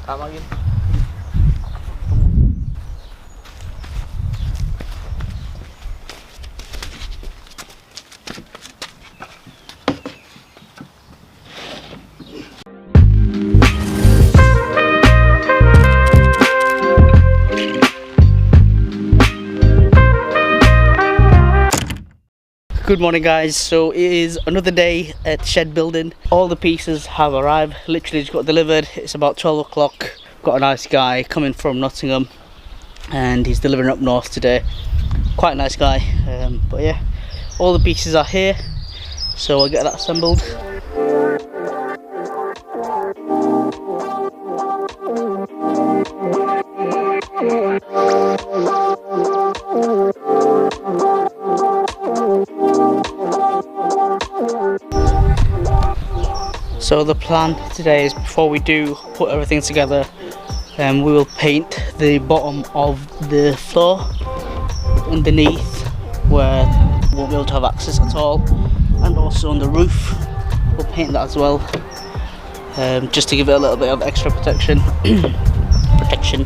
Tawagin. Good morning guys, so it is another day at shed building. All the pieces have arrived, literally just got delivered. It's about 12 o'clock. Got a nice guy coming from Nottingham and he's delivering up north today. Quite a nice guy, but yeah, all the pieces are here, so I'll get that assembled. So the plan today is, before we do put everything together, we will paint the bottom of the floor underneath, where we won't be able to have access at all, and also on the roof we'll paint that as well, just to give it a little bit of extra protection. Protection!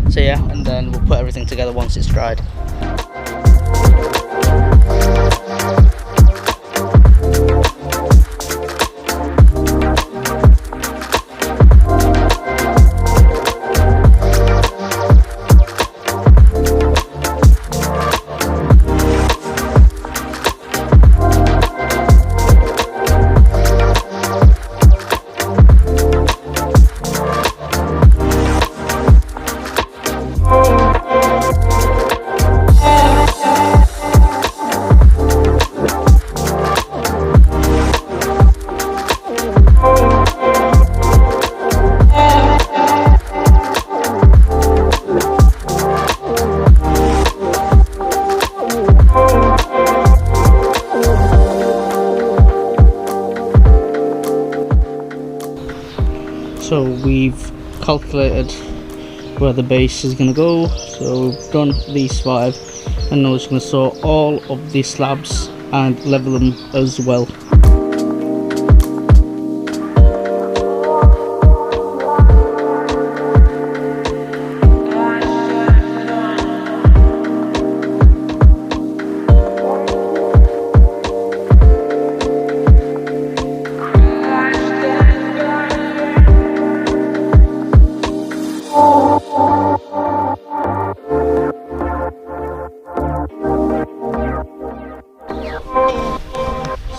So yeah, and then we'll put everything together once it's dried. So we've calculated where the base is going to go, so we've done these 5, and now we're just going to saw all of these slabs and level them as well.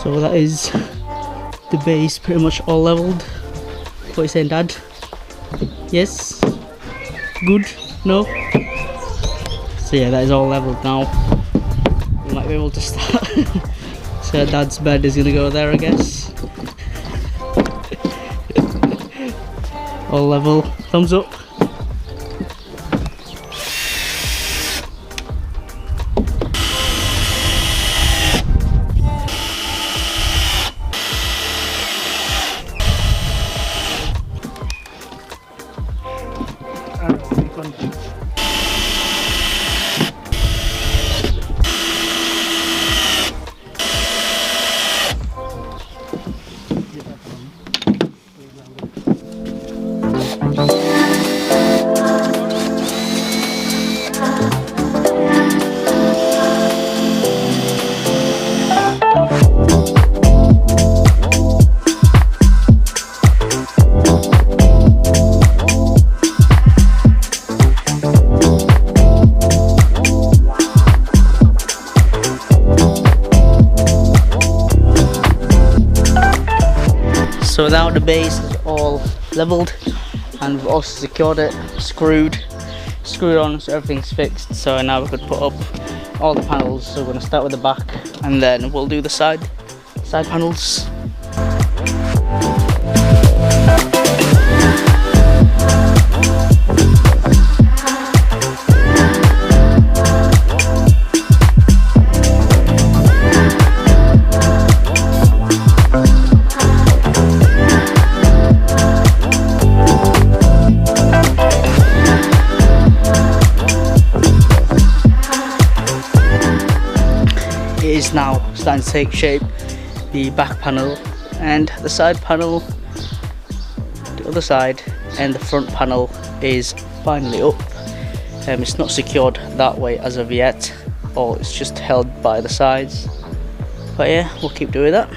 So that is the base pretty much all leveled. What are you saying, Dad? Yes? Good? No? So yeah, that is all leveled now. We might be able to start. So Dad's bed is gonna go there, I guess. All level. Thumbs up. So now the base is all leveled, and we've also secured it, screwed on, so everything's fixed. So now we could put up all the panels. So we're going to start with the back, and then we'll do the side panels. It is now starting to take shape. The back panel and the side panel, the other side, and the front panel is finally up. It's not secured that way as of yet, or it's just held by the sides, but yeah, we'll keep doing that.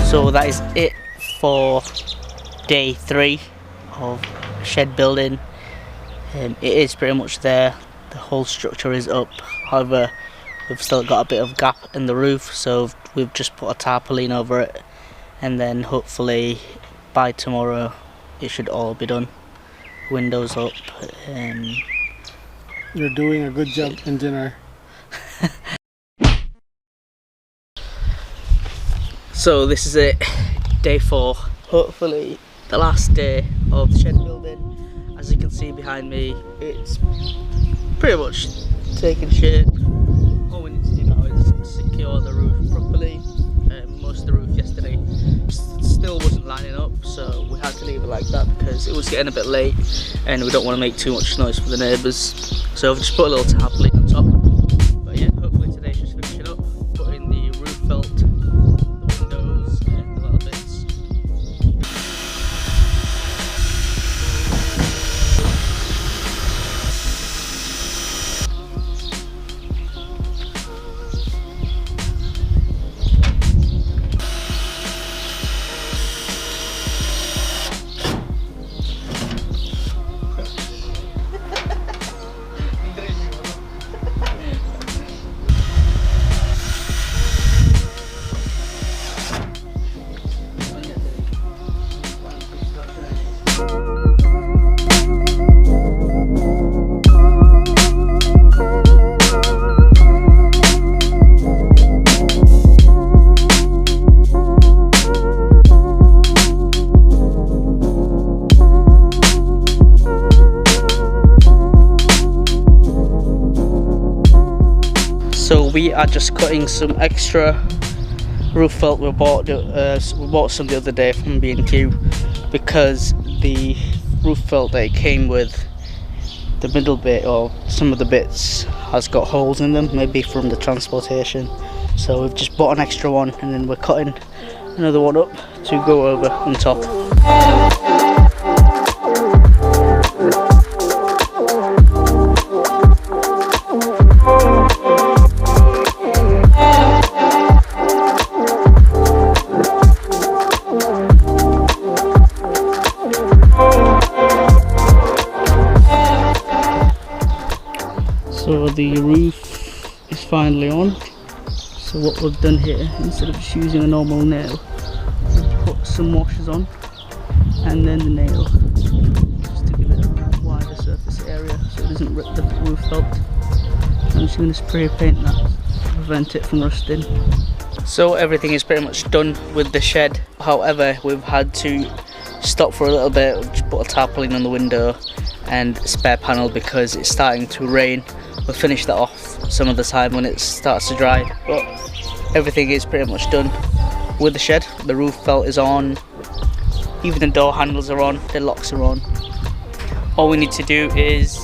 So that is it for day 3 of shed building. It is pretty much there, the whole structure is up, however we've still got a bit of gap in the roof, so we've just put a tarpaulin over it, and then hopefully by tomorrow it should all be done. Windows up. You're doing a good job, engineer. So this is it, day 4, hopefully the last day of the shed building. As you can see behind me, it's pretty much taken shape. All we need to do now is secure the roof properly. Most of the roof yesterday still wasn't lining up, so we had to leave it like that because it was getting a bit late and we don't want to make too much noise for the neighbours. So I've just put a little tarpaulin on top. But yeah, hopefully today just finishing up, putting the roof felt, the windows and the little bits. So we are just cutting some extra roof felt. We bought some the other day from B&Q because the roof felt that it came with, the middle bit or some of the bits has got holes in them, maybe from the transportation. So we've just bought an extra one and then we're cutting another one up to go over on top. So the roof is finally on. So what we've done here, instead of just using a normal nail, we've put some washers on and then the nail, just to give it a wider surface area so it doesn't rip the roof felt. I'm just going to spray paint that to prevent it from rusting. So everything is pretty much done with the shed. However, we've had to stop for a little bit, just put a tarpaulin on the window and spare panel because it's starting to rain. We'll finish that off some of the time when it starts to dry, but everything is pretty much done with the shed. The roof felt is on, even the door handles are on, the locks are on. All we need to do is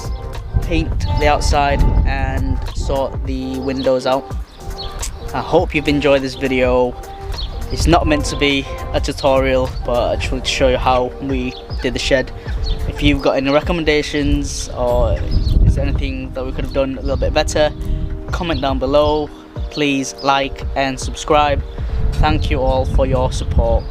paint the outside and sort the windows out. I hope you've enjoyed this video. It's not meant to be a tutorial, but I just wanted to show you how we did the shed. If you've got any recommendations or is there anything that we could have done a little bit better, comment down below. Please like and subscribe. Thank you all for your support.